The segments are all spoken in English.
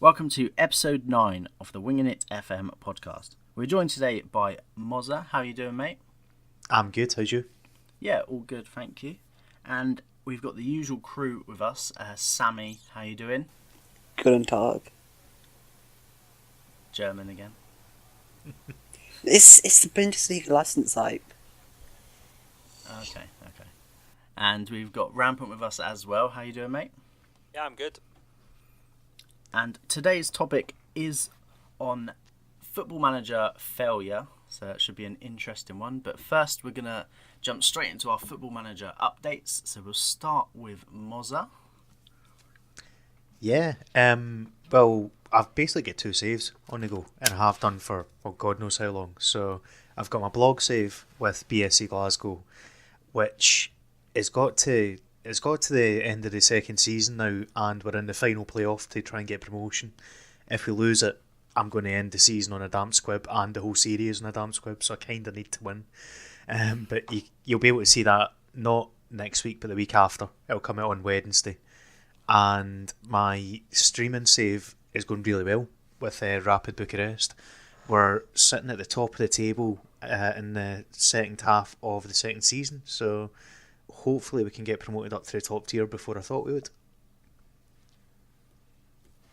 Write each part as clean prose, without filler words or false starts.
Welcome to episode 9 of the Winging It FM podcast. We're joined today by Mozza. How are you doing, mate? I'm good, how's you? Yeah, all good, thank you. And we've got the usual crew with us. Sammy, how you doing? Guten Tag. German again. It's the Bundesliga license hype. Okay. And we've got Rampant with us as well. How you doing, mate? Yeah, I'm good. And today's topic is on Football Manager failure, so it should be an interesting one. But first, we're going to jump straight into our Football Manager updates. So we'll start with Mozza. Yeah, well, I've basically got 2 saves on the go, and I have done for God knows how long. So I've got my blog save with BSC Glasgow, which has got to the end of the second season now, and we're in the final playoff to try and get promotion. If we lose it, I'm going to end the season on a damp squib and the whole series on a damp squib, so I kind of need to win. But you'll be able to see that not next week, but the week after. It'll come out on Wednesday. And my streaming save is going really well with Rapid Bucharest. We're sitting at the top of the table in the second half of the second season, so hopefully we can get promoted up to the top tier before I thought we would.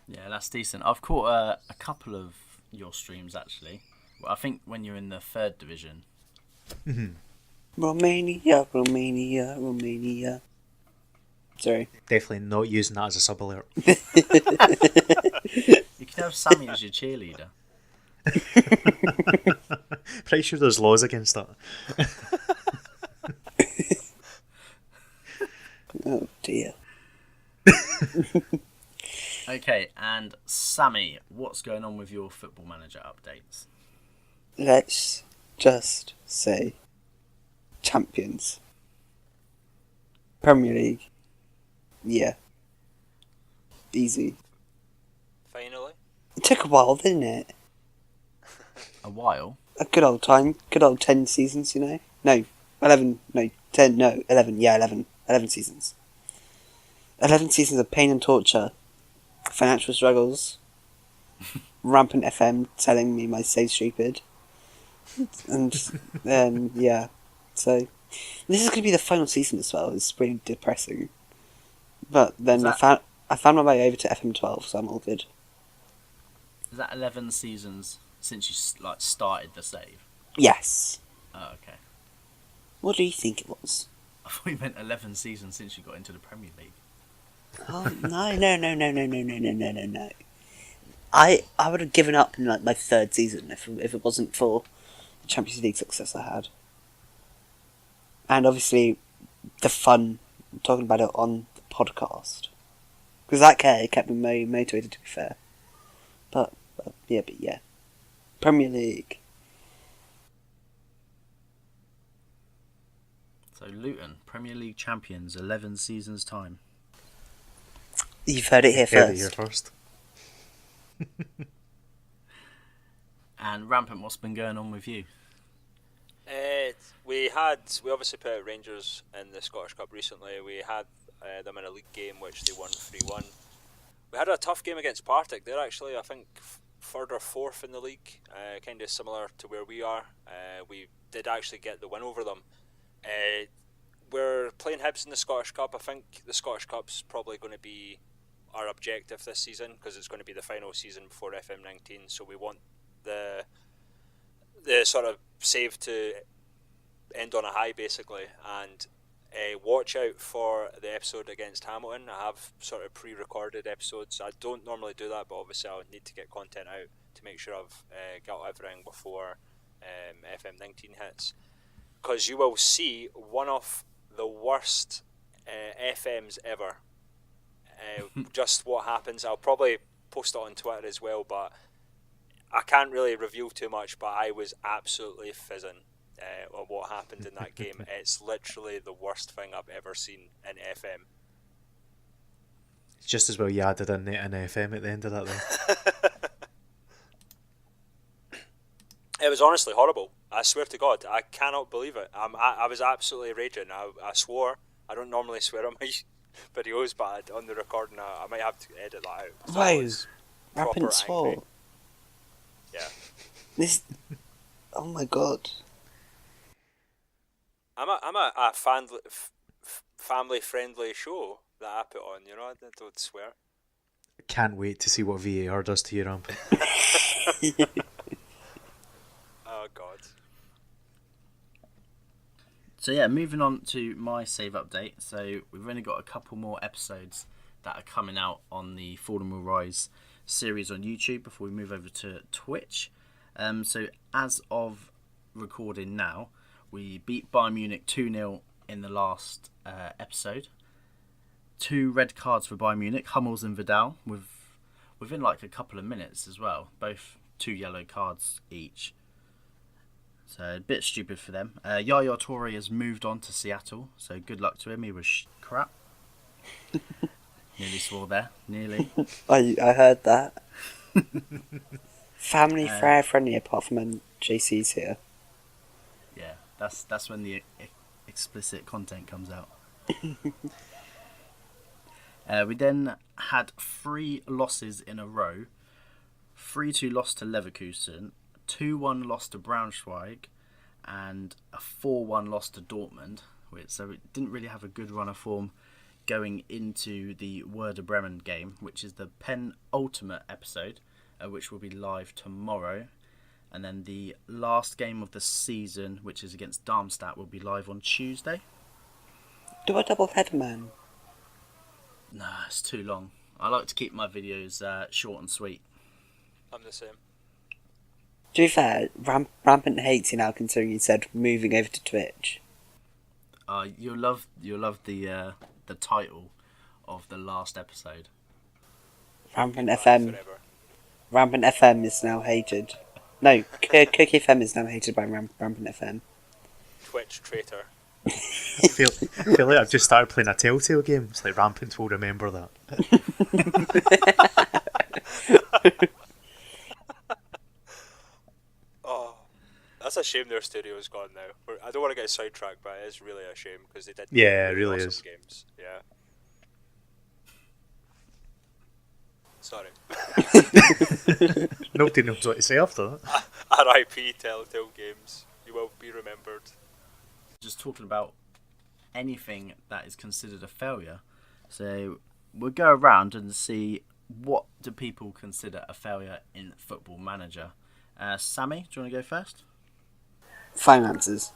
Yeah, that's decent. I've caught a couple of your streams, actually. Well, I think when you're in the 3rd division. Romania. Sorry. Definitely not using that as a sub alert. You could have Sammy as your cheerleader. Pretty sure there's laws against that. Oh dear. Okay, and Sammy, what's going on with your Football Manager updates? Let's just say champions. Premier League. Yeah. Easy. Finally. It took a while, didn't it? A while? A good old time. Good old 10 seasons, you know? No, 11. No, 10. No, 11. Yeah, 11. 11 seasons. 11 seasons of pain and torture. Financial struggles. Rampant FM telling me my save's stupid. And then, yeah. So, this is going to be the final season as well. It's pretty depressing. But then I found my way over to FM12, so I'm all good. Is that 11 seasons since you started the save? Yes. Oh, okay. What do you think it was? I thought you meant 11 seasons since you got into the Premier League. Oh, no. I would have given up in my 3rd season if it wasn't for the Champions League success I had. And obviously, the fun talking about it on the podcast. Because that kept me motivated, to be fair. But yeah. Premier League. So Luton, Premier League champions, 11 seasons time. You've heard it here first. And Rampant, what's been going on with you? We obviously put out Rangers in the Scottish Cup recently. We had them in a league game which they won 3-1. We had a tough game against Partick. They're actually, I think, 3rd or 4th in the league, kind of similar to where we are. We did actually get the win over them. We're playing Hibs in the Scottish Cup. I think the Scottish Cup's probably going to be our objective this season because it's going to be the final season before FM19. So we want the sort of save to end on a high, basically. And watch out for the episode against Hamilton. I have sort of pre-recorded episodes. I don't normally do that, but obviously I would need to get content out to make sure I've got everything before FM19 hits. Because you will see one of the worst FMs ever. Just what happens. I'll probably post it on Twitter as well, but I can't really reveal too much, but I was absolutely fizzing on what happened in that game. It's literally the worst thing I've ever seen in FM. It's just as well you added in an FM at the end of that, though. It was honestly horrible. I swear to God, I cannot believe it. I was absolutely raging. I swore. I don't normally swear on my videos, but on the recording, I might have to edit that out. Wow. proper Rampant swore. angry. Yeah. This. Oh my god. I'm a family friendly show that I put on, you know, I don't swear. Can't wait to see what VAR does to you, Rampant. Oh god. So yeah, moving on to my save update. So we've only got a couple more episodes that are coming out on the Fallen Will Rise series on YouTube before we move over to Twitch. So as of recording now, we beat Bayern Munich 2-0 in the last episode. 2 red cards for Bayern Munich, Hummels and Vidal, within like a couple of minutes as well. Both 2 yellow cards each. So a bit stupid for them. Yaya Toure has moved on to Seattle, so good luck to him. He was crap. Nearly swore there. Nearly. I heard that. Family friendly apart from when JC's here. Yeah, that's when the explicit content comes out. We then had 3 losses in a row. 3-2 loss to Leverkusen, 2-1 loss to Braunschweig, and a 4-1 loss to Dortmund. So it didn't really have a good run of form going into the Werder Bremen game, which is the penultimate episode, which will be live tomorrow. And then the last game of the season, which is against Darmstadt, will be live on Tuesday. Do a double header, man. Nah, it's too long. I like to keep my videos short and sweet. I'm the same. To be fair, Rampant hates you now considering you said moving over to Twitch. You'll love the title of the last episode. Rampant Bye FM. forever. Rampant FM is now hated. No, CookieFM is now hated by Rampant FM. Twitch traitor. I feel like I've just started playing a Telltale game. It's like Rampant will remember that. Oh, that's a shame their studio's gone now. I don't want to get sidetracked, but it is really a shame because they did. Yeah, it really awesome is. Games. Yeah. Sorry. Nobody knows what to say after that. R.I.P. Telltale Games. You will be remembered. Just talking about anything that is considered a failure. So we'll go around and see what do people consider a failure in Football Manager. Sammy, do you want to go first? Finances.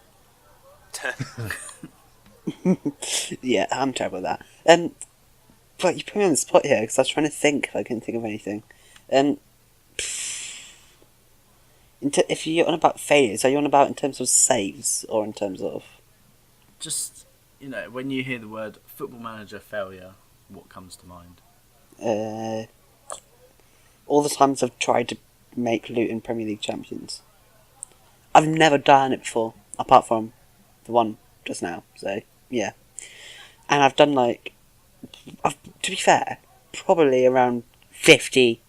Yeah, I'm terrible at that. But you put me on the spot here because I was trying to think if I couldn't think of anything. If you're on about failures, are you on about in terms of saves or in terms of? Just, when you hear the word Football Manager failure, what comes to mind? All the times I've tried to make Luton Premier League champions. I've never done it before, apart from the one just now, so yeah. And I've done to be fair, probably around 50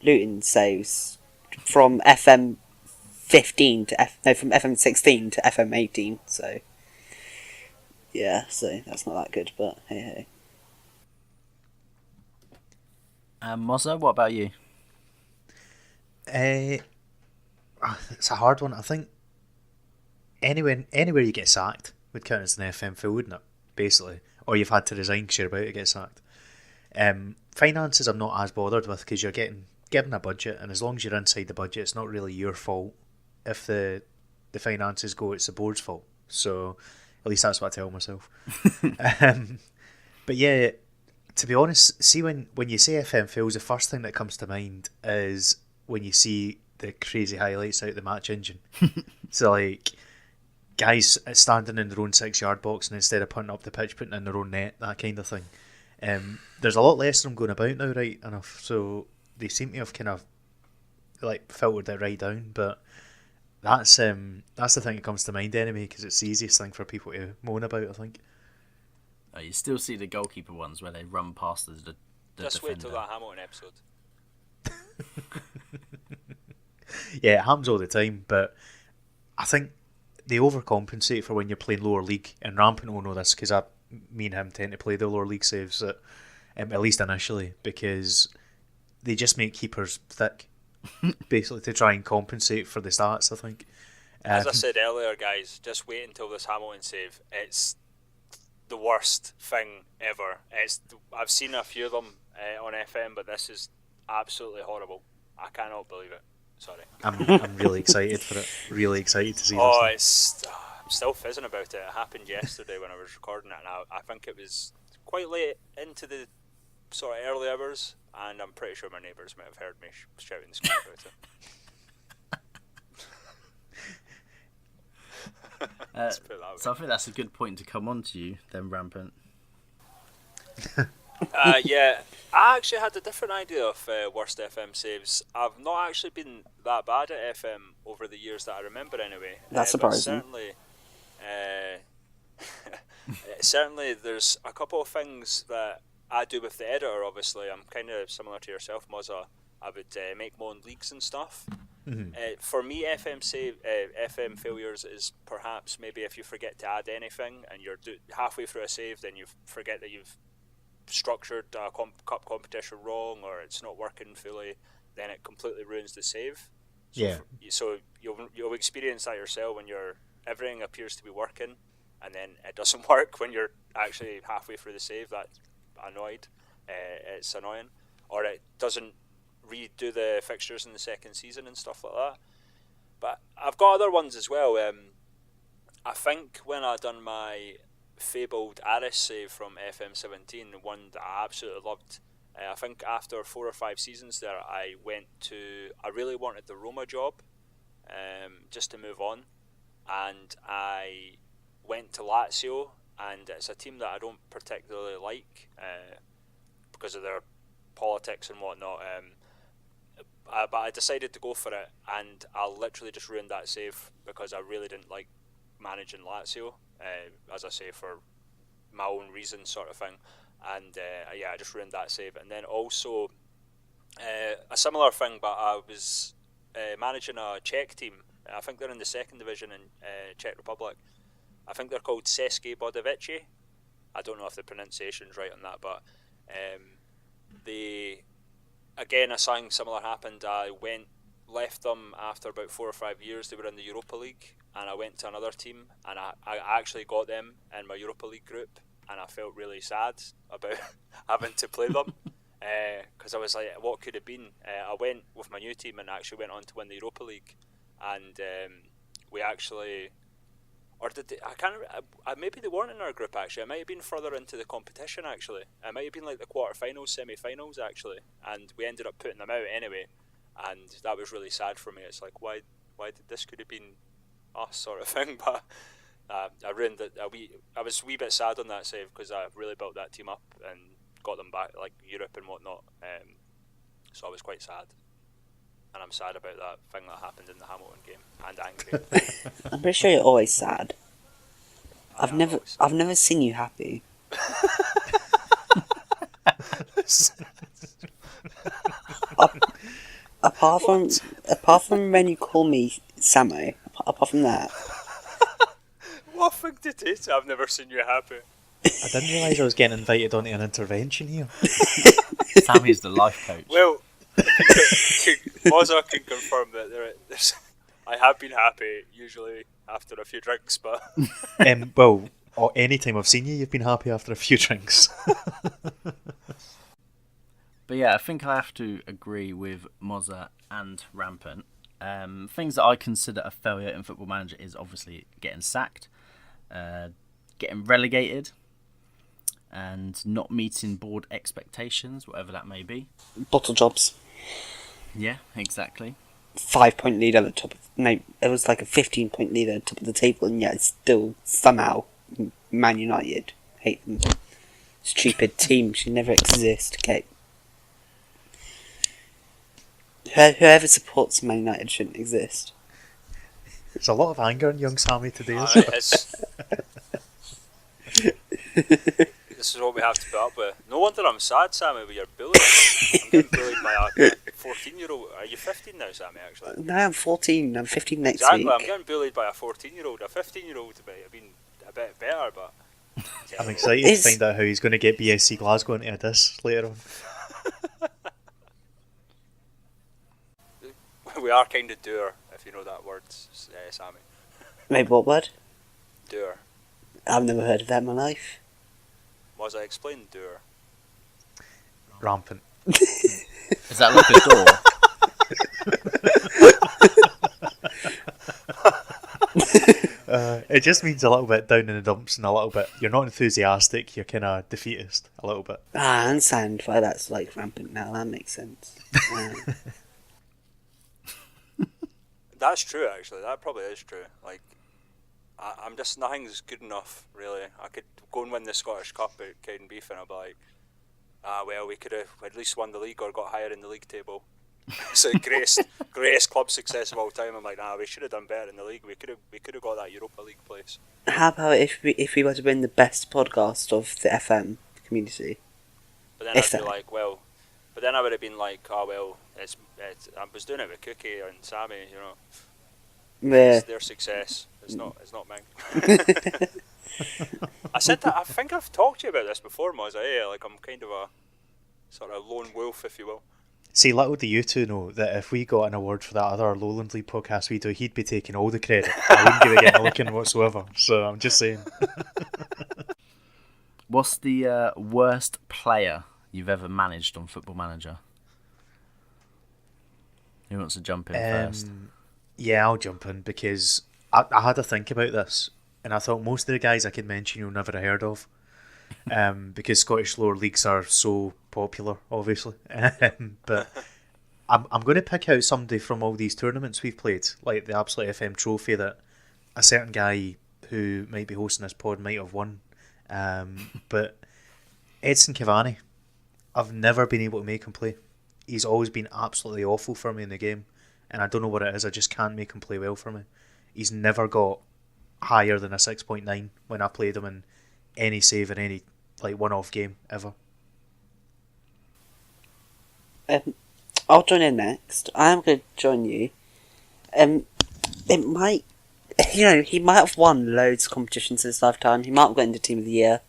Luton saves from FM16 to FM18, so yeah, so that's not that good, but hey. Mozza, what about you? It's a hard one. I think anywhere you get sacked would count as an FM fail, wouldn't it? Basically, or you've had to resign because you're about to get sacked. Finances I'm not as bothered with because you're getting given a budget, and as long as you're inside the budget, it's not really your fault. If the finances go, it's the board's fault. So at least that's what I tell myself. But yeah, to be honest, see when you say FM fails, the first thing that comes to mind is when you see the crazy highlights out the match engine. So like guys standing in their own 6-yard box and instead of putting up the pitch, putting in their own net, that kind of thing. There's a lot less of them going about now, right enough. So they seem to have kind of like filtered it right down. But that's the thing that comes to mind anyway, because it's the easiest thing for people to moan about, I think. Oh, you still see the goalkeeper ones where they run past the Just defender. wait till that Hamilton episode. Yeah, it happens all the time, but I think they overcompensate for when you're playing lower league, and Rampant will know this because me and him tend to play the lower league saves at least initially, because they just make keepers thick, basically to try and compensate for the stats, I think. As I said earlier, guys, just wait until this Hamilton save. It's the worst thing ever. I've seen a few of them on FM, but this is absolutely horrible. I cannot believe it. Sorry. I'm really excited for it. Really excited to see this. I'm still fizzing about it. It happened yesterday when I was recording it, and I think it was quite late into the sort of early hours, and I'm pretty sure my neighbours might have heard me shouting and screaming about it. So I think that's a good point to come on to you then, Rampant. Yeah, I actually had a different idea of worst FM saves. I've not actually been that bad at FM over the years that I remember anyway. That's surprising. Certainly there's a couple of things that I do with the editor. Obviously, I'm kind of similar to yourself, Mozza. I would make my own leagues and stuff. Mm-hmm. For me, FM failures is perhaps maybe if you forget to add anything and you're halfway through a save, then you forget that you've structured a cup competition wrong, or it's not working fully, then it completely ruins the save. So you'll experience that yourself when everything appears to be working, and then it doesn't work when you're actually halfway through the save. That's annoyed. It's annoying, or it doesn't redo the fixtures in the second season and stuff like that. But I've got other ones as well. I think when I done my fabled Aris save from FM18, one that I absolutely loved, I think after 4 or 5 seasons there, I really wanted the Roma job, just to move on, and I went to Lazio, and it's a team that I don't particularly like because of their politics and whatnot. But I decided to go for it, and I literally just ruined that save because I really didn't like managing Lazio, as I say, for my own reasons, sort of thing. And I just ruined that save. And then also a similar thing, but I was managing a Czech team. I think they're in the second division in Czech Republic. I think they're called České Budějovice. I don't know if the pronunciation's right on that, but again, something similar happened. I left them after about 4 or 5 years. They were in the Europa League, and I went to another team, and I actually got them in my Europa League group, and I felt really sad about having to play them because I was like, what could have been? I went with my new team and actually went on to win the Europa League, and we actually, or did they, I can't remember, maybe they weren't in our group actually. It might have been further into the competition actually. It might have been like the quarterfinals, semi-finals actually, and we ended up putting them out anyway, and that was really sad for me. It's like, why did this could have been us, sort of thing. But I ruined it. I was a wee bit sad on that save because I really built that team up and got them back, like Europe and whatnot. So I was quite sad, and I'm sad about that thing that happened in the Hamilton game, and angry. I'm pretty sure you're always sad. I've never seen you happy. Apart from when you call me Sammo, apart from that. What thing did it say? I've never seen you happy. I didn't realise I was getting invited onto an intervention here. Sammy's the life coach. Well, Mozza can confirm that I have been happy, usually after a few drinks, but... Well, any time I've seen you, you've been happy after a few drinks. But yeah, I think I have to agree with Mozza and Rampant. Things that I consider a failure in Football Manager is obviously getting sacked, getting relegated, and not meeting board expectations, whatever that may be. Bottle jobs. Yeah, exactly. 5-point lead at the top of... No, it was like a 15-point lead at the top of the table, and yet it's still somehow Man United. Hate them. Stupid team should never exist, okay? Whoever supports Man United shouldn't exist. There's a lot of anger in young Sammy today. This is what we have to put up with. No wonder I'm sad, Sammy, with your bullying. I'm getting bullied by a 14-year-old. Are you 15 now, Sammy, actually? No, I'm 14. I'm 15 next exactly, week. I'm getting bullied by a 14-year-old. A 15-year-old might have been a bit better, but... I'm excited to find out how he's going to get BSC Glasgow into this later on. we are kind of doer, if you know that word, Sammy. Wait, what word? Doer. I've never heard of that in my life. Mozza, explain doer. Rampant. Is that like a door? It just means a little bit down in the dumps and a little bit. You're not enthusiastic. You're kind of defeatist a little bit. I understand why that's like rampant now. That makes sense. That's true, actually. That probably is true. Like, I'm just, nothing's good enough, really. I could go and win the Scottish Cup at Cowdenbeath and I'll be like, well, we could have at least won the league or got higher in the league table. It's the greatest club success of all time. I'm like, we should have done better in the league. We could have got that Europa League place. How about if we were to win the best podcast of the FM community? But then I'd be like, well, but then I would have been like, oh well, it's I was doing it with Cookie and Sammy, you know. Yeah. It's their success. It's not mine. I said that. I think I've talked to you about this before, Mozza. Like I'm kind of a sort of lone wolf, if you will. See, little do you two know that if we got an award for that other Lowland League podcast we do, he'd be taking all the credit. I wouldn't give it a look in whatsoever. So I'm just saying. What's the worst player you've ever managed on Football Manager? Who wants to jump in first? Yeah, I'll jump in because I had to think about this and I thought most of the guys I could mention you'll never have heard of. Because Scottish lower leagues are so popular, obviously. But I'm going to pick out somebody from all these tournaments we've played, like the Absolute FM Trophy that a certain guy who might be hosting this pod might have won. But Edson Cavani, I've never been able to make him play. He's always been absolutely awful for me in the game, and I don't know what it is. I just can't make him play well for me. He's never got higher than a 6.9 when I played him in any save in any like one-off game ever. I'll join in next. I am going to join you. It might, he might have won loads of competitions in his lifetime. He might have got into Team of the Year,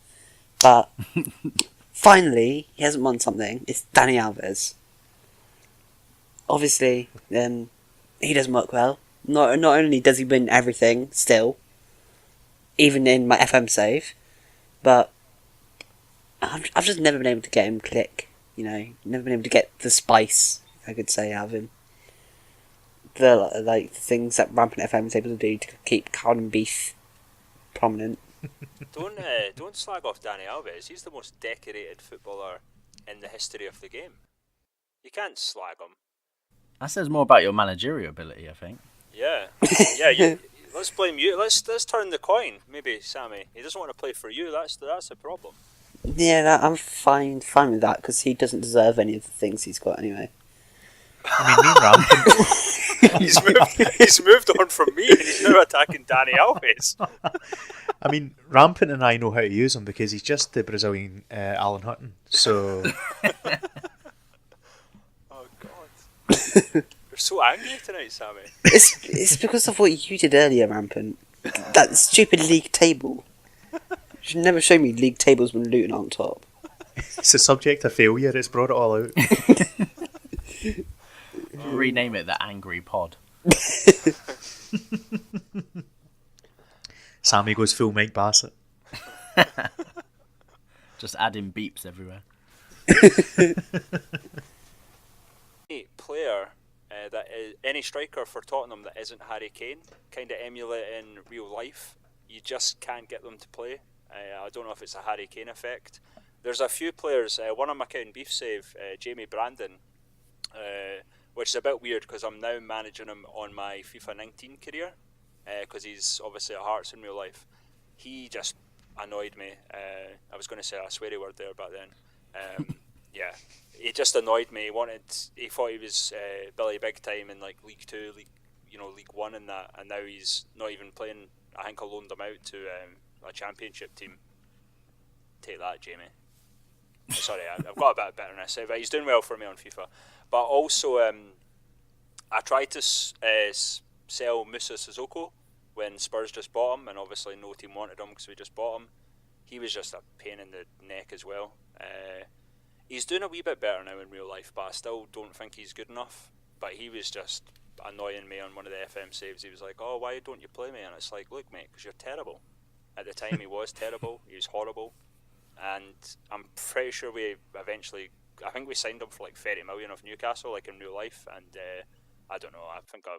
but finally he hasn't won something. It's Danny Alves. Obviously, he doesn't work well. Not only does he win everything still, even in my FM save, but I've just never been able to get him click, never been able to get the spice, I could say, out of him. The things that Rampant FM is able to do to keep Cowdenbeath prominent. Don't slag off Danny Alves. He's the most decorated footballer in the history of the game. You can't slag him. That says more about your managerial ability, I think. Yeah, let's blame you. Let's turn the coin. Maybe Sammy. He doesn't want to play for you. That's the problem. Yeah, I'm fine with that because he doesn't deserve any of the things he's got anyway. I mean, me and Rampant. he's moved on from me and he's now attacking Danny Alves. I mean, Rampant and I know how to use him because he's just the Brazilian Alan Hutton. So. Oh God. You're so angry tonight, Sammy. It's because of what you did earlier, Rampant. That stupid league table. You should never show me league tables when Luton aren't top. It's a subject of failure. It's brought it all out. Rename it the Angry Pod. Sammy goes full Mike Bassett. Just adding beeps everywhere. Any player that is any striker for Tottenham that isn't Harry Kane, kind of emulate in real life. You just can't get them to play. I don't know if it's a Harry Kane effect. There's a few players. One on my Cowdenbeath save, Jamie Brandon, which is a bit weird because I'm now managing him on my FIFA 19 career because he's obviously at Hearts in real life. He just annoyed me. I was going to say a sweary word there back then. Yeah, he just annoyed me. He thought he was Billy Big Time in like League 2, League 1 and that, and now he's not even playing. I think I loaned him out to a championship team. Take that, Jamie. Sorry, I've got a bit of bitterness, but he's doing well for me on FIFA. But also, I tried to sell Musa Sissoko when Spurs just bought him, and obviously no team wanted him because we just bought him. He was just a pain in the neck as well. He's doing a wee bit better now in real life, but I still don't think he's good enough. But he was just annoying me on one of the FM saves. He was like, "Oh, why don't you play me?" And it's like, "Look, mate, because you're terrible." At the time, he was terrible. He was horrible, and I'm pretty sure we eventually, I think we signed him for like 30 million of Newcastle, like in real life, and I don't know. I think I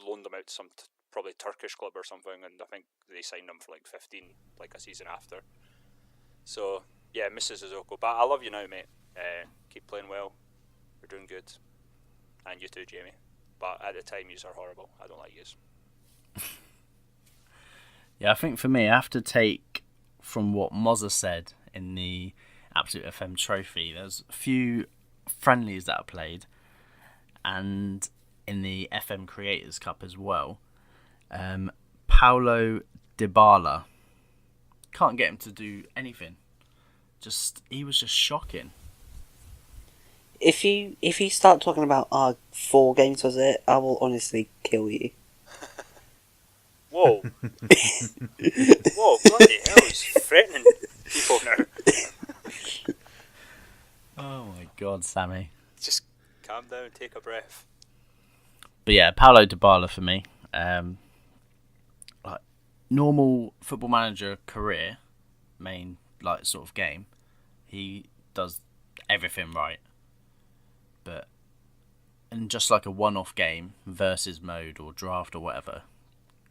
loaned him out to some probably Turkish club or something, and I think they signed him for like 15, like a season after. So yeah, Mrs. Sissoko, but I love you now, mate. Keep playing well. You're doing good, and you too, Jamie. But at the time, yous are horrible. I don't like yous. Yeah, I think for me, I have to take from what Mozza said in the Absolute FM Trophy. There's a few friendlies that I played, and in the FM Creators Cup as well. Paulo Dybala, can't get him to do anything. He was just shocking. If you start talking about 4 games, was it? I will honestly kill you. Whoa. Whoa, bloody hell, he's threatening people now. Oh my god, Sammy. Just calm down, take a breath. But yeah, Paulo Dybala for me. Like normal Football Manager career, main like sort of game, he does everything right. But in just like a one-off game, versus mode or draft or whatever,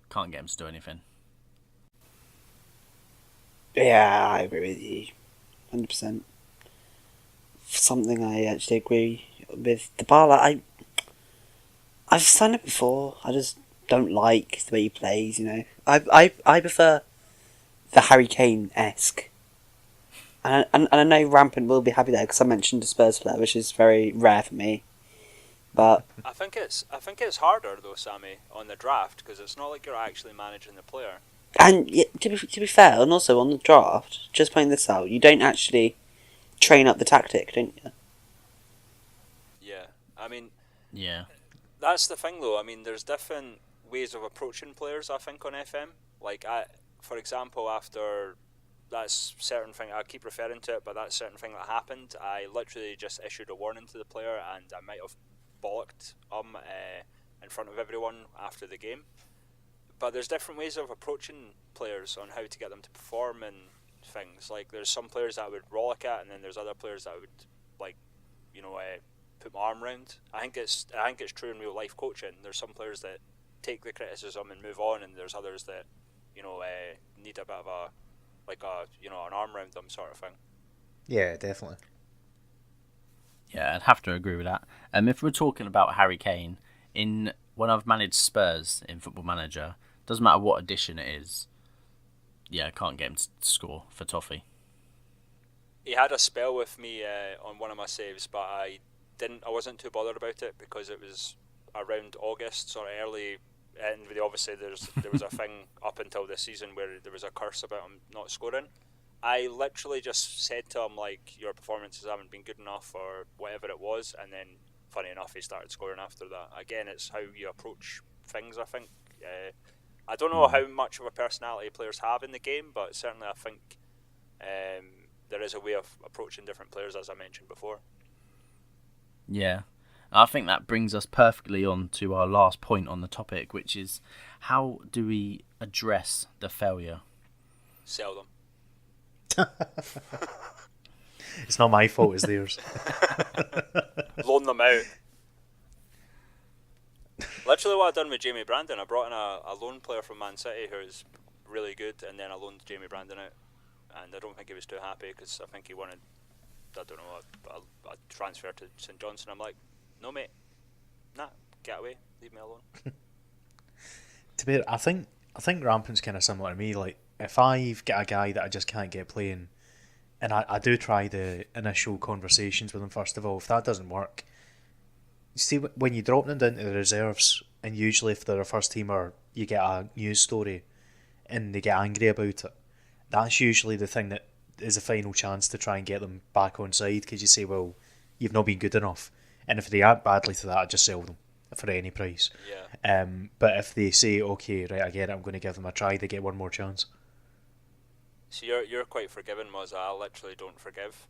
can't get him to do anything. Yeah, I agree with you, 100%. Something I actually agree with Dybala. I've signed it before. I just don't like the way he plays. You know, I prefer the Harry Kane-esque. And I know Rampant will be happy there because I mentioned a Spurs player, which is very rare for me. But I think it's harder though, Sammy, on the draft because it's not like you're actually managing the player. And to be fair, and also on the draft, just pointing this out, you don't actually train up the tactic, don't you? Yeah, I mean, Yeah. that's the thing though. I mean, there's different ways of approaching players. I think on FM, like for example, after that certain thing, I keep referring to it, but that certain thing that happened, I literally just issued a warning to the player, and I might have bollocked in front of everyone after the game. But there's different ways of approaching players on how to get them to perform and things. Like there's some players that I would rollick at, and then there's other players that I would like, put my arm around. I think it's true in real life coaching. There's some players that take the criticism and move on, and there's others that need a bit of an arm around them sort of thing. Yeah, definitely. Yeah, I'd have to agree with that. If we're talking about Harry Kane, when I've managed Spurs in Football Manager, doesn't matter what edition it is, yeah, I can't get him to score for Toffee. He had a spell with me on one of my saves, but I wasn't too bothered about it because it was around August, sort of early, and obviously there was a thing up until this season where there was a curse about him not scoring. I literally just said to him, like, your performances haven't been good enough or whatever it was, and then funny enough he started scoring after that. Again, it's how you approach things, I think. I don't know how much of a personality players have in the game, but certainly I think there is a way of approaching different players, as I mentioned before. Yeah. I think that brings us perfectly on to our last point on the topic, which is how do we address the failure? Sell them. It's not my fault, it's theirs. Loan them out. Literally what I've done with Jamie Brandon, I brought in a loan player from Man City who's really good, and then I loaned Jamie Brandon out, and I don't think he was too happy because I think he wanted, I don't know, a transfer to St Johnstone. I'm like, no mate, nah, get away, leave me alone. To be, I think Rampant's kind of similar to me. Like, if I've got a guy that I just can't get playing, and I do try the initial conversations with him first of all, if that doesn't work, you see, when you drop them down to the reserves, and usually if they're a first teamer, you get a news story, and they get angry about it, that's usually the thing that is a final chance to try and get them back on side, because you say, well, you've not been good enough, and if they act badly to that, I just sell them for any price. Yeah. But if they say, okay, right, I get it, I'm going to give them a try, they get one more chance. So you're quite forgiving, Mozza. I literally don't forgive.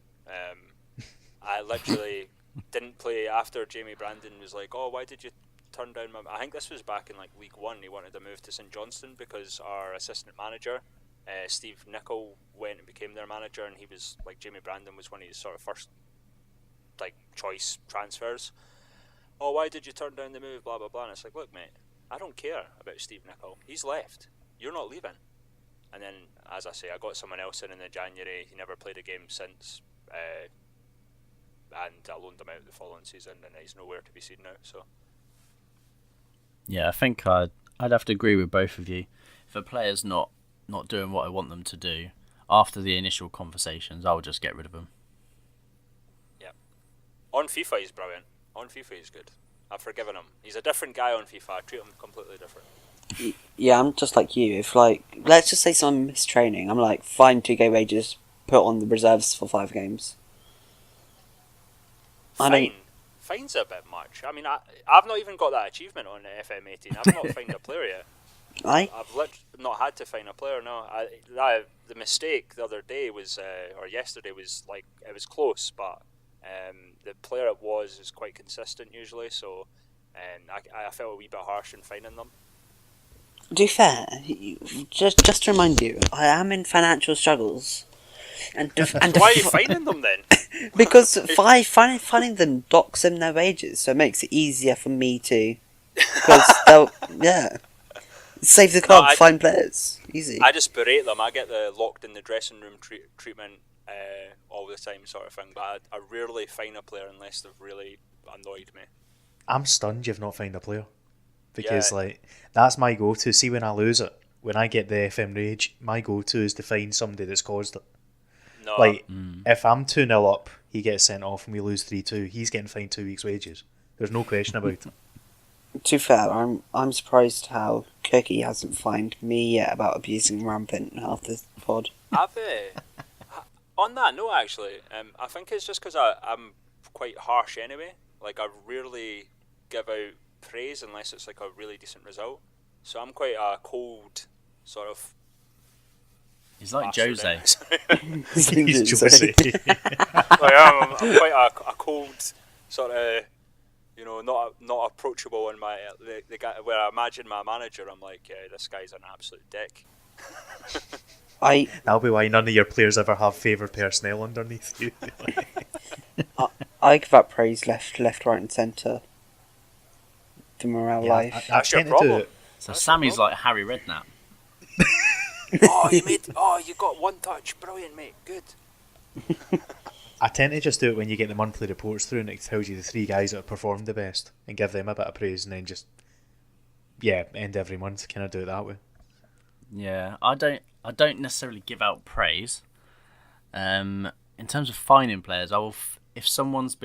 I literally didn't play after Jamie Brandon was like, oh, why did you turned down I think this was back in like League One. He wanted to move to St Johnstone because our assistant manager, Steve Nicol, went and became their manager, and he was like Jamie Brandon was one of his sort of first like choice transfers. Oh, why did you turn down the move? Blah blah blah. And it's like, look, mate, I don't care about Steve Nicol. He's left. You're not leaving. And then, as I say, I got someone else in the January. He never played a game since, and I loaned him out the following season, and he's nowhere to be seen now. So. Yeah, I think I'd have to agree with both of you. If a player's not doing what I want them to do, after the initial conversations, I'll just get rid of them. Yeah. On FIFA, he's brilliant. On FIFA, he's good. I've forgiven him. He's a different guy on FIFA. I treat him completely different. Yeah, I'm just like you. If, like, let's just say someone missed training, I'm like, fine, 2 game wages, put on the reserves for 5 games. Fine's a bit much. I mean, I've not even got that achievement on FM18. I've not fined a player yet. I've not had to fine a player, no. The mistake the other day was, or yesterday was, like, it was close, but the player it was is quite consistent usually, so I felt a wee bit harsh in fining them. To be fair, just to remind you, I am in financial struggles. And why are you fining them then? Because fining them docks them their wages, so it makes it easier for me to. Because they'll, yeah. Save the club, fine players. Easy. I just berate them. I get the locked in the dressing room treatment all the time sort of thing, but I rarely fine a player unless they've really annoyed me. I'm stunned you've not fined a player. Because, like, that's my go-to. See, when I lose it, when I get the FM rage, my go-to is to find somebody that's caused it. No. Like, if I'm 2-0 up, he gets sent off and we lose 3-2, he's getting fined 2 weeks' wages. There's no question about it. To be fair, I'm surprised how Cookie hasn't fined me yet about abusing Rampant half the pod. On that note, actually, I think it's just because I'm quite harsh anyway. Like, I rarely give out praise unless it's like a really decent result. So I'm quite a cold sort of. He's like Jose. He's Jose. I'm quite a cold sort of, not approachable in my the guy where I imagine my manager. I'm like, yeah, this guy's an absolute dick. That'll be why none of your players ever have favoured personnel underneath you. I give out praise left, right, and centre. The morale life. That's your problem. So Sammy's like Harry Redknapp. You got one touch, brilliant, mate, good. I tend to just do it when you get the monthly reports through and it tells you the 3 guys that have performed the best and give them a bit of praise and then just end every month. Kind of do it that way. Yeah, I don't necessarily give out praise. In terms of fining players, I will if someone's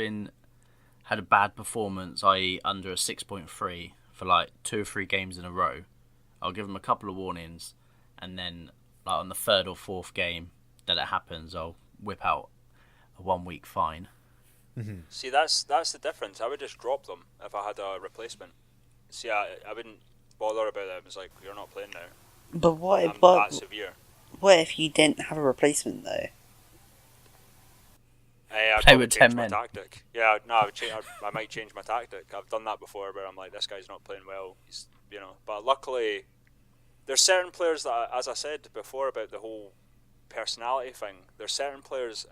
had a bad performance, i.e. under a 6.3 for like 2 or 3 games in a row, I'll give them a couple of warnings, and then like on the 3rd or 4th game that it happens, I'll whip out a 1-week fine. Mm-hmm. See, that's the difference. I would just drop them if I had a replacement. See, I wouldn't bother about them. It's like, you're not playing now. But what if that severe. What if you didn't have a replacement though? I'd play with change 10 my men. tactic. Yeah, no, I might change my tactic. I've done that before where I'm like, this guy's not playing well. He's, but luckily, there's certain players that, as I said before about the whole personality thing, there's certain players,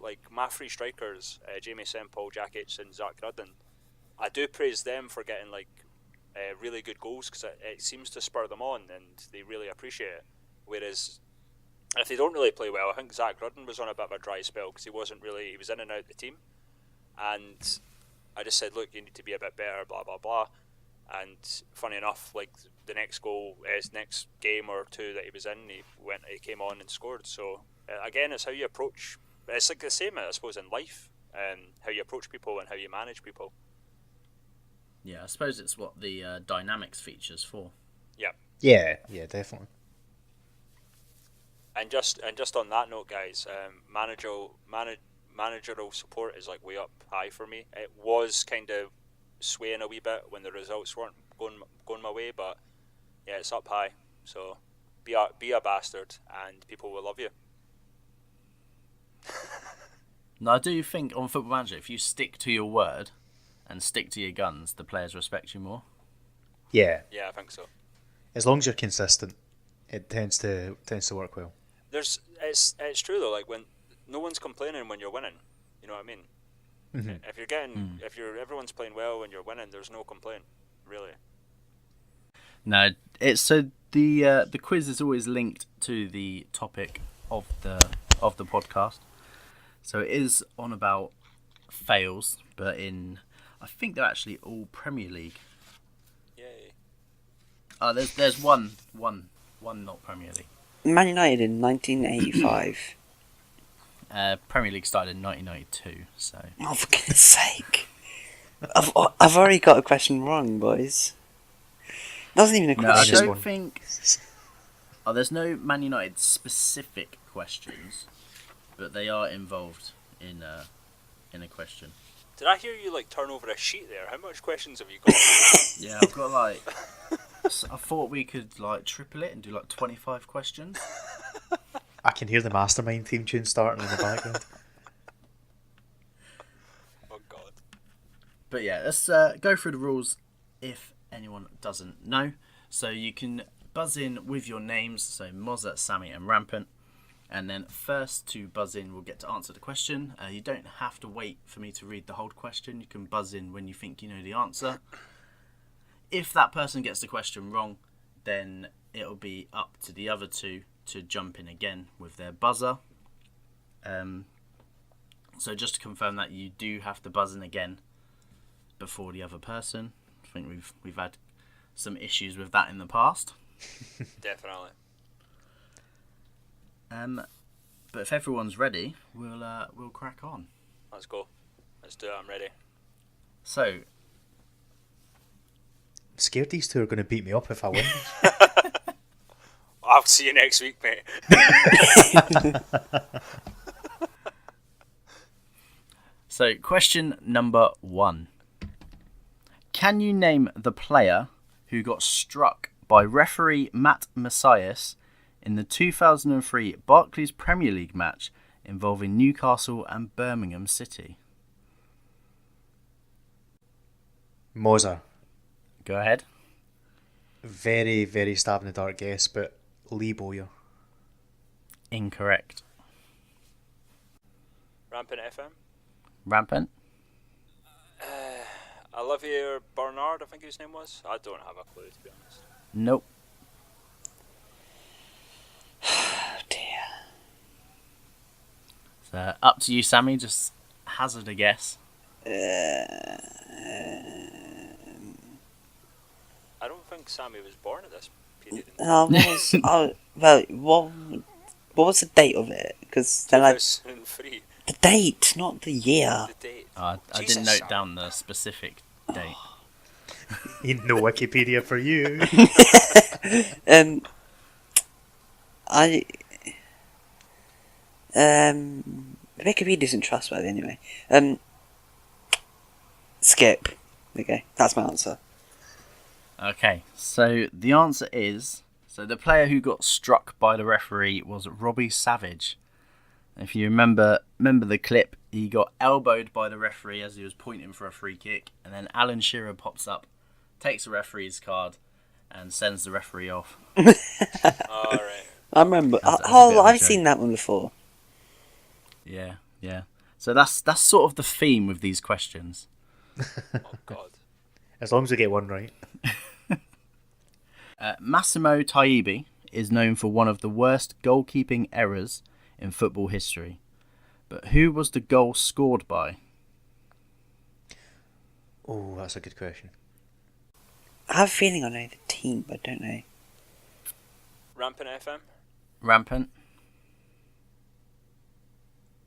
like my 3 strikers, Jamie Semple, Jack Aitchison, Zach Rudden, I do praise them for getting like really good goals because it seems to spur them on and they really appreciate it. Whereas if they don't really play well, I think Zach Rudden was on a bit of a dry spell because he was in and out the team, and I just said, look, you need to be a bit better, blah blah blah. And funny enough, like the next game or 2 that he was in, he came on and scored. So again, it's how you approach. It's like the same, I suppose, in life, how you approach people and how you manage people. Yeah, I suppose it's what the dynamics features for. Yeah, definitely. And just on that note, guys, managerial support is like way up high for me. It was kind of swaying a wee bit when the results weren't going my way, but yeah, it's up high. So be a bastard, and people will love you. Now, I do think on Football Manager, if you stick to your word and stick to your guns, the players respect you more. Yeah, Yeah, I think so. as long as you're consistent, it tends to work well. It's true though. Like when no one's complaining when you're winning, you know what I mean. Mm-hmm. If everyone's playing well when you're winning, there's no complaint, really. No, it's so the quiz is always linked to the topic of the podcast. So it is on about fails, but I think they're actually all Premier League. Yay! There's one not Premier League. Man United in 1985. Premier League started in 1992, so. Oh, for goodness sake! I've already got a question wrong, boys. That wasn't even a No, I question. don't think. Oh, there's no Man United specific questions, but they are involved in a question. Did I hear you like turn over a sheet there? How much questions have you got? Yeah, I've got like. I thought we could like triple it and do like 25 questions. I can hear the Mastermind theme tune starting in the background. Oh God. But yeah, let's go through the rules if anyone doesn't know. So you can buzz in with your names, so Mozza, Sammy and Rampant. And then first to buzz in will get to answer the question. You don't have to wait for me to read the whole question. You can buzz in when you think you know the answer. If that person gets the question wrong, then it'll be up to the other two to jump in again with their buzzer. So just to confirm that you do have to buzz in again before the other person. I think we've had some issues with that in the past. Definitely. But if everyone's ready, we'll crack on. Let's go. Let's do it. I'm ready. So, I'm scared these two are going to beat me up if I win. I'll see you next week, mate. So, question number 1. Can you name the player who got struck by referee Matt Messias in the 2003 Barclays Premier League match involving Newcastle and Birmingham City? Mozza. Go ahead. Very, very stab in the dark guess, but Lee Bowyer. Incorrect. Rampant FM. Rampant? Olivier Bernard, I think his name was. I don't have a clue, to be honest. Nope. Oh dear. So, up to you, Sammy. Just hazard a guess. I don't think Sammy was born at this period. What was the date of it? Because then 2003. the date, not the year. The date. I didn't Jesus. note down the specific date. Ain't no Wikipedia for you. Wikipedia isn't trustworthy anyway. Skip. Okay, that's my answer. Okay, so the answer is... So the player who got struck by the referee was Robbie Savage. If you remember the clip, he got elbowed by the referee as he was pointing for a free kick, and then Alan Shearer pops up, takes the referee's card, and sends the referee off. Alright. I remember. That's a bit of a I've joke. seen that one before. Yeah. So that's sort of the theme with these questions. Oh God. As long as we get one right. Massimo Taibi is known for one of the worst goalkeeping errors in football history. But who was the goal scored by? Oh, that's a good question. I have a feeling I know the team, but I don't know. Rampant FM. Rampant?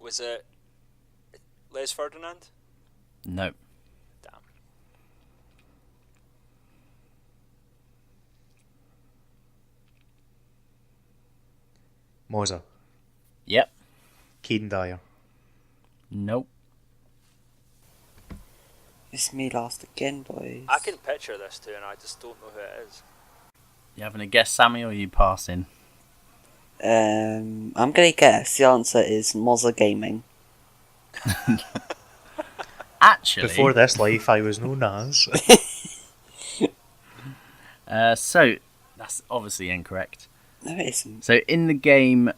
Was it Les Ferdinand? No. Damn. Mozza. Yep. Keane Dyer. Nope. It's me last again, boys. I can picture this too, and I just don't know who it is. You having a guess, Sammy, or are you passing? I'm gonna guess the answer is Mozza Gaming. Actually, Before this life, I was known as. So that's obviously incorrect. No, it isn't. So in the game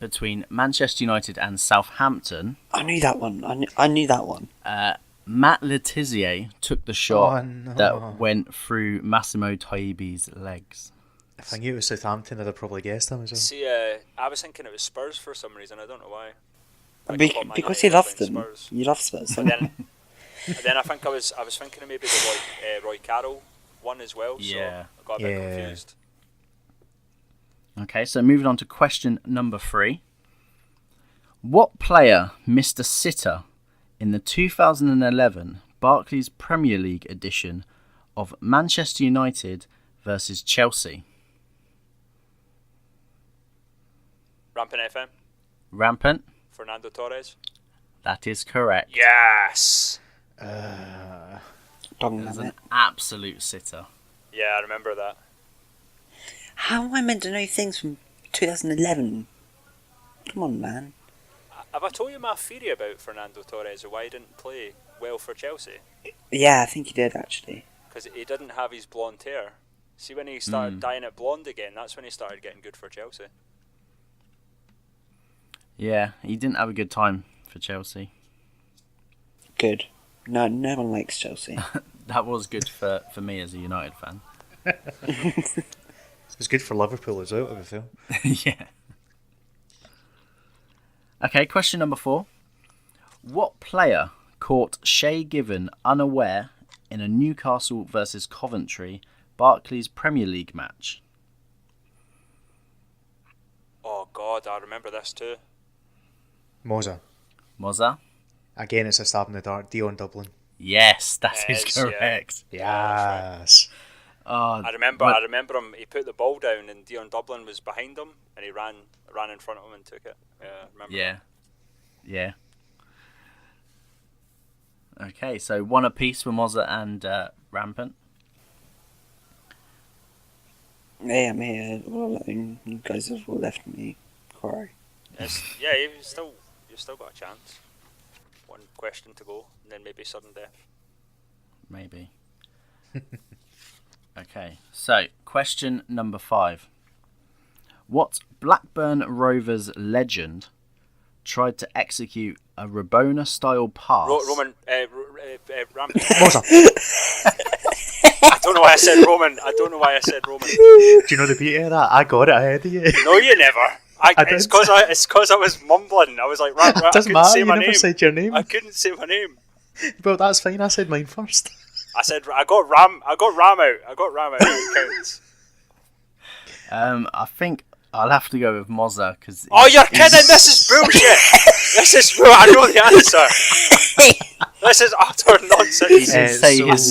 between Manchester United and Southampton, I knew that one. I knew that one. Matt Letizia took the shot Oh, no. that went through Massimo Taibi's legs. If I knew it was Southampton, I'd have probably guessed him as well. See, I was thinking it was Spurs for some reason. I don't know why. Because you love them. You love Spurs. And then I think I was thinking of maybe the Roy Carroll one as well. Yeah. So I got a bit confused. Okay, so moving on to question number 3. What player missed a sitter in the 2011 Barclays Premier League edition of Manchester United versus Chelsea? Rampant FM. Rampant? Fernando Torres. That is correct. Yes. It was an absolute sitter. Yeah, I remember that. How am I meant to know things from 2011? Come on, man. Have I told you my theory about Fernando Torres and why he didn't play well for Chelsea? Yeah, I think you did, actually. Because he didn't have his blonde hair. See, when he started dyeing it blonde again, that's when he started getting good for Chelsea. Yeah, he didn't have a good time for Chelsea. Good. No one likes Chelsea. That was good for me as a United fan. It's good for Liverpool as well, to be fair. Yeah. Okay, question number 4. What player caught Shay Given unaware in a Newcastle versus Coventry Barclays Premier League match? Oh God, I remember this too. Mozza. Again, it's a stab in the dark. Dion Dublin. Yes, that is Yes, correct. Yes. Oh, I remember him. He put the ball down, and Dion Dublin was behind him, and he ran in front of him and took it. Yeah, I remember. Yeah. Okay, so one apiece for Mozza and Rampant. Hey, I'm here all alone. You guys have all left me. Sorry. Yeah, you've still got a chance. One question to go, and then maybe sudden death. Maybe. Okay, so question number 5. What Blackburn Rovers legend tried to execute a Rabona-style pass? Roman. Rampant. I don't know why I said Roman. Do you know the beat of that? I got it ahead of you. No, you never. It's because I was mumbling. I was like, right, It doesn't matter, you never said your name. I couldn't say my name. Well, that's fine. I said mine first. I said I got Ram out. It counts. I think I'll have to go with Mozza because. Oh, you're kidding! This is bullshit. I know the answer. This is utter nonsense.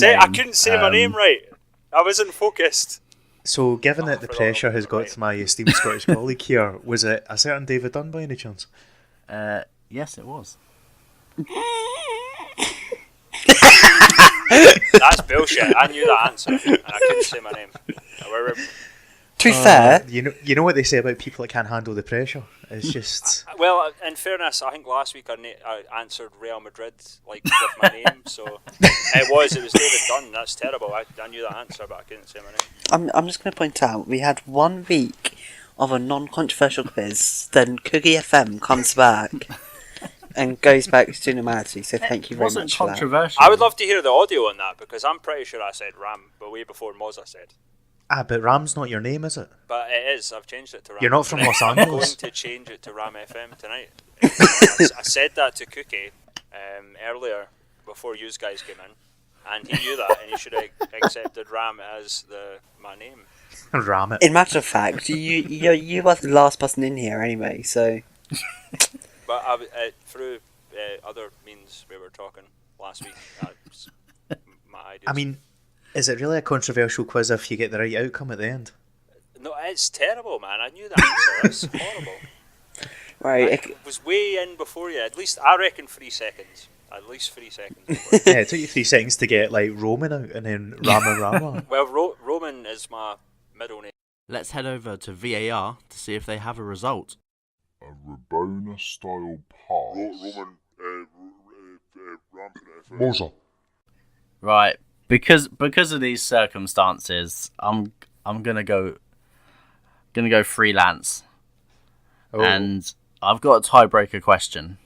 I couldn't say my name right. I wasn't focused. So, given that the pressure has got to my esteemed Scottish colleague here, was it a certain David Dunn by any chance? Yes, it was. That's bullshit. I knew that answer, and I couldn't say my name. To be fair, you know what they say about people that can't handle the pressure. It's just well, in fairness, I think last week I answered Real Madrid with my name, so it was David Dunn. That's terrible. I knew that answer, but I couldn't say my name. I'm just going to point out we had 1 week of a non-controversial quiz. Then CookieFM comes back and goes back to normality. So thank you very much for that. I would love to hear the audio on that because I'm pretty sure I said Ram, but way before Mozza said. but Ram's not your name, is it? But it is. I've changed it to Ram. You're not from Los I'm Angeles. going to change it to Ram FM tonight. I said that to Cookie earlier before you guys came in, and he knew that, and he should have accepted Ram as my name. Ram it. In matter of fact, you were the last person in here anyway, so. But through other means we were talking last week. My ideas. I mean, is it really a controversial quiz if you get the right outcome at the end? No, it's terrible, man. I knew that answer. It's horrible. Right. I was way in before you. At least, I reckon 3 seconds. At least 3 seconds. Yeah, it took you 3 seconds to get Roman out and then Rama. Well, Roman is my middle name. Let's head over to VAR to see if they have a result. A Rabona-style pass. Mozza. Right, because of these circumstances, I'm gonna go freelance, and I've got a tiebreaker question,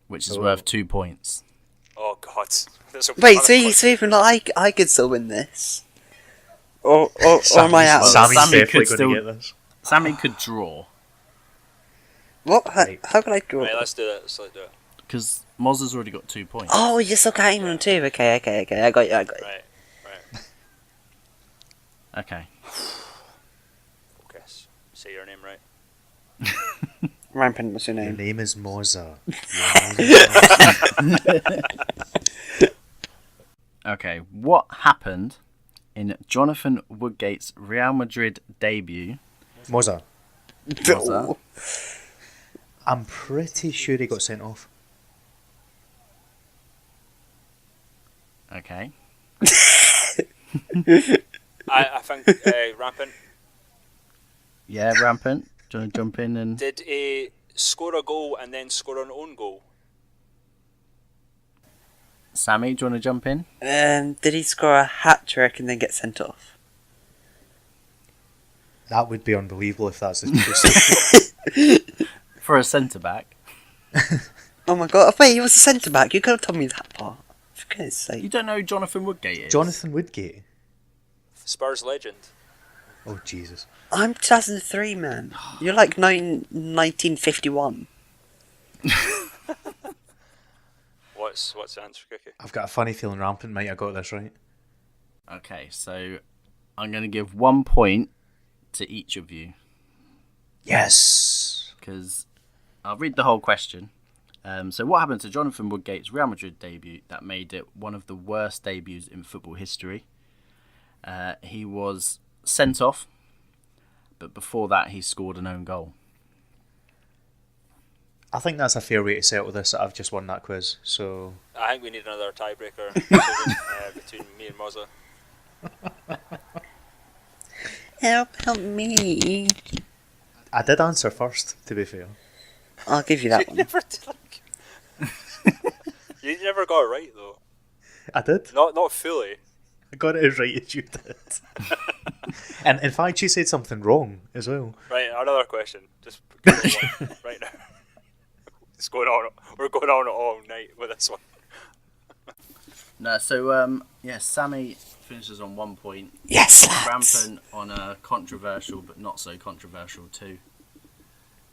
which is worth 2 points. Oh God! Wait, so even like I could still win this, or am I out? Well, Sammy's Sammy definitely could going to get this. Sammy could draw What? How can I draw? Right, let's do that. Let's do it. because Mozza's already got 2 points. Oh, you're still counting them too. Okay. I got you. Right. Okay. Focus. Say your name right. Rampant, what's your Your name? name is Mozza. Okay. What happened in Jonathan Woodgate's Real Madrid debut? Mozza. Mozza. I'm pretty sure he got sent off. Okay. I think Rampant. Yeah, Rampant. Do you want to jump in and... Did he score a goal and then score an own goal? Sammy, do you want to jump in? Did he score a hat trick and then get sent off? That would be unbelievable if that's the truth. For a centre-back. Oh my god! Wait, he was a centre back. You could have told me that part. For goodness sake. You don't know who Jonathan Woodgate is? Jonathan Woodgate. Spurs legend. Oh Jesus. I'm 2003, man. You're like 1951. What's the answer, Cookie? I've got a funny feeling Rampant might have got this right. Okay, so I'm going to give 1 point to each of you. Yes. Because I'll read the whole question. So what happened to Jonathan Woodgate's Real Madrid debut that made it one of the worst debuts in football history? He was sent off, but before that he scored an own goal. I think that's a fair way to settle this. I've just won that quiz, so I think we need another tiebreaker between me and Mozza. Help me. I did answer first, to be fair. I'll give you that You one. never did. You never got it right though. I did. Not fully. I got it as right as you did. And in fact, you said something wrong as well. Right, another question. Just give me one right now. It's going on. We're going on all night with this one. No, so Sammy finishes on 1 point. Yes, lads. Rampant on a controversial but not so controversial 2.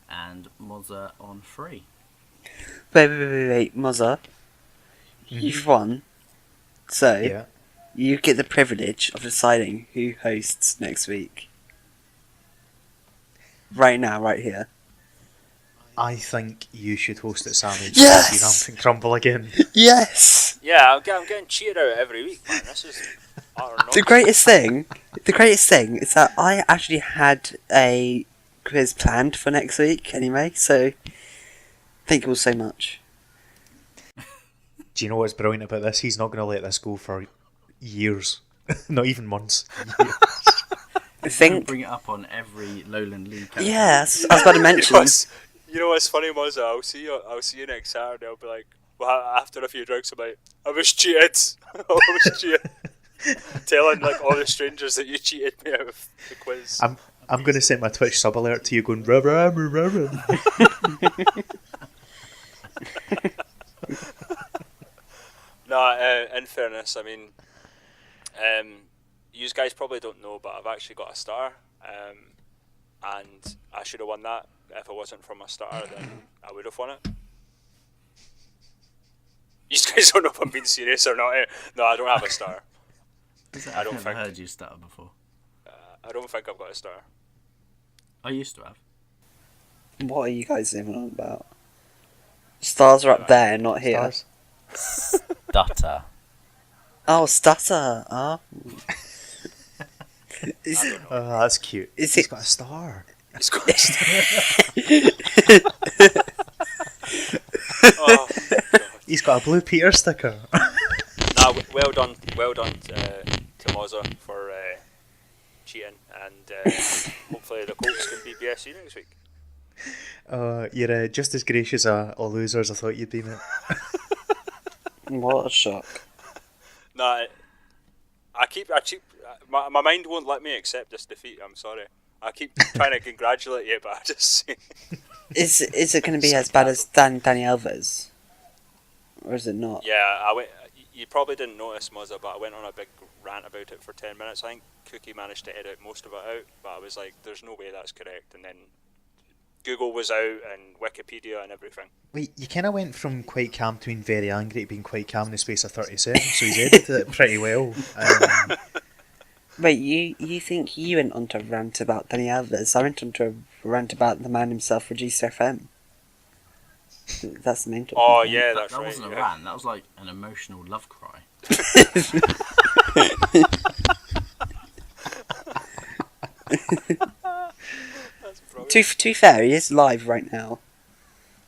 And Mozza on 3. Wait, Mozza. You've won. So, Yeah. you get the privilege of deciding who hosts next week. Right now, right here. I think you should host it, Sammy. Yes! See Rampant crumble again. Yes! Yeah, I'm getting cheated out every week, man. This is utter The nonsense. greatest thing is that I actually had a quiz planned for next week anyway, so thank you all so much. Do you know what's brilliant about this? He's not going to let this go for years. Not even months. Years. I think, Bring it up on every Lowland League. yes, I was about to mention. You know what's funny, Mozza? I'll see you next Saturday. I'll be like, well, after a few drinks, I'm like, I was cheated. I was cheated. Telling like all the strangers that you cheated me out of the quiz. I'm going to send my Twitch sub alert to you going, rah, rah, rah, rah. No, in fairness, I mean, you guys probably don't know, but I've actually got a star, and I should have won that. If it wasn't for my star, then I would have won it. You guys don't know if I'm being serious or not. No, I don't have a star. I don't never think- heard you stutter before. I don't think I've got a star. I used to have. What are you guys even on about? Stars are up there, not here. Stars. Stutter. Oh, stutter. Oh. Is, Oh, that's cute. Is He's it- got a star. It's got a star. Oh, God. He's got a Blue Peter sticker. Nah, well done to Mozza for cheating, and hopefully the Colts can beat BSC next week. You're just as gracious a loser as I thought you'd be, mate. what a shock. Nah, My mind won't let me accept this defeat. I'm sorry. I keep trying to congratulate you, but I just. Is it going to be as bad as Danny Alves? Or is it not? Yeah, you probably didn't notice, Mozza, but I went on a big rant about it for 10 minutes. I think Cookie managed to edit most of it out, but I was like, there's no way that's correct. And then Google was out and Wikipedia and everything. Wait, you kind of went from quite calm to being very angry to being quite calm in the space of 30 seconds, so he's edited it pretty well. Wait, you think you went on to rant about Danny Alves? I went on to rant about the man himself, Reducer FM. That's the main topic. Oh, yeah, that's that right. Wasn't a yeah. rant, that was like an emotional love cry. To be fair, he is live right now.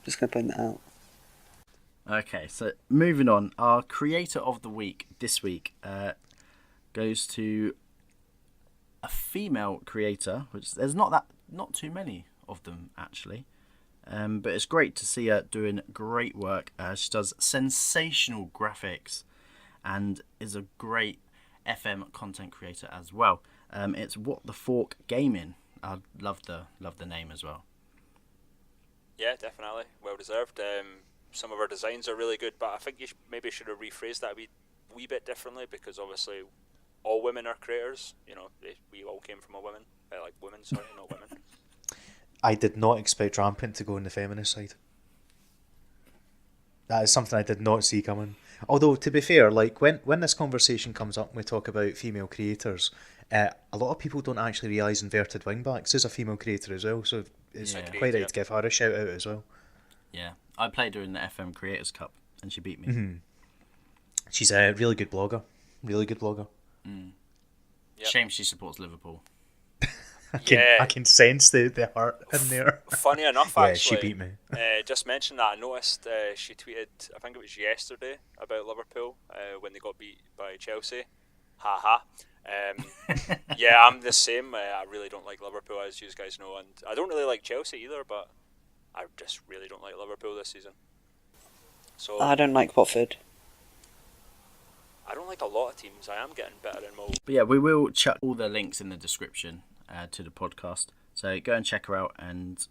Just going to point that out. Okay, so moving on. Our creator of the week this week goes to a female creator, which there's not too many of them actually. But it's great to see her doing great work. She does sensational graphics and is a great FM content creator as well. It's What the Fork Gaming. I love the name as well. Yeah, definitely. Well deserved. Some of our designs are really good, but I think you maybe should have rephrased that a wee bit differently, because obviously all women are creators. You know, we all came from a woman. Like women, sorry, not women. I did not expect Rampant to go on the feminist side. That is something I did not see coming. Although, to be fair, like when this conversation comes up and we talk about female creators, a lot of people don't actually realise Inverted Wingbacks is a female creator as well, so it's quite right to give her a shout out as well. Yeah, I played her in the FM Creators Cup and she beat me. Mm-hmm. She's a really good blogger. Really good blogger. Mm. Yep. Shame she supports Liverpool. I can sense the heart in there. Funny enough, actually, she beat me. Just mentioned that, I noticed she tweeted, I think it was yesterday, about Liverpool when they got beat by Chelsea. Ha. Yeah, I'm the same. I really don't like Liverpool, as you guys know, and I don't really like Chelsea either, but I just really don't like Liverpool this season. So I don't like Watford. I don't like a lot of teams. I am getting better and more. But yeah, we will chuck all the links in the description to the podcast. So go and check her out and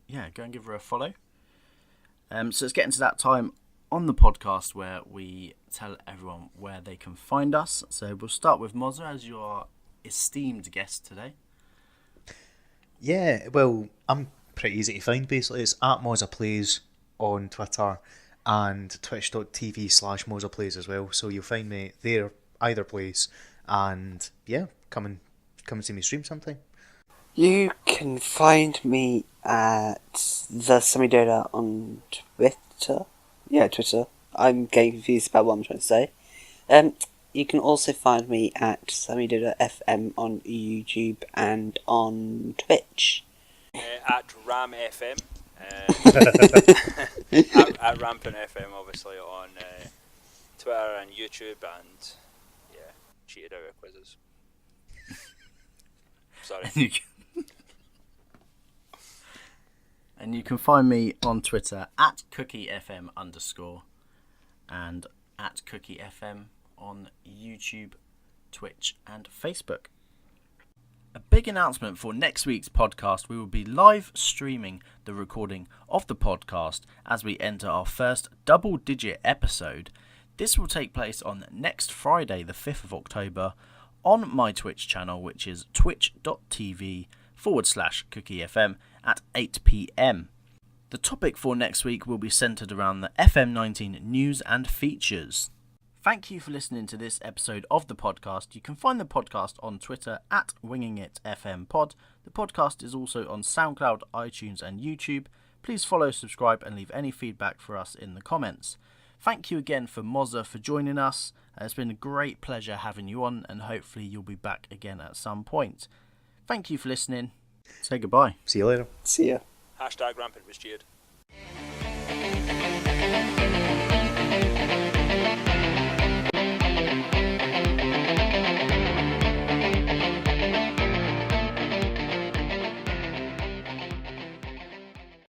go and give her a follow. So it's getting to that time on the podcast where we tell everyone where they can find us. So we'll start with Mozza as your esteemed guest today. Yeah, well, I'm pretty easy to find basically. It's at MozzaPlays on Twitter and twitch.tv/MozzaPlays as well. So you'll find me there either place, and come and see me stream sometime. You can find me at TheSammyDoda on Twitter. Yeah, Twitter. I'm getting confused about what I'm trying to say. You can also find me at TheSammyDoda FM on YouTube and on Twitch. At RAM.FM. at RampantFM, obviously, on Twitter and YouTube, and cheated out of quizzes. Sorry. And you can find me on Twitter at CookieFM_ and at CookieFM on YouTube, Twitch and Facebook. A big announcement for next week's podcast. We will be live streaming the recording of the podcast as we enter our first double-digit episode. This will take place on next Friday, the 5th of October, on my Twitch channel, which is twitch.tv/CookieFM at 8 PM. The topic for next week will be centred around the FM18 news and features. Thank you for listening to this episode of the podcast. You can find the podcast on Twitter at WingingItFMPod. The podcast is also on SoundCloud, iTunes and YouTube. Please follow, subscribe and leave any feedback for us in the comments. Thank you again for Mozza for joining us. It's been a great pleasure having you on, and hopefully you'll be back again at some point. Thank you for listening. Say goodbye. See you later. See ya. #Rampant was cheered.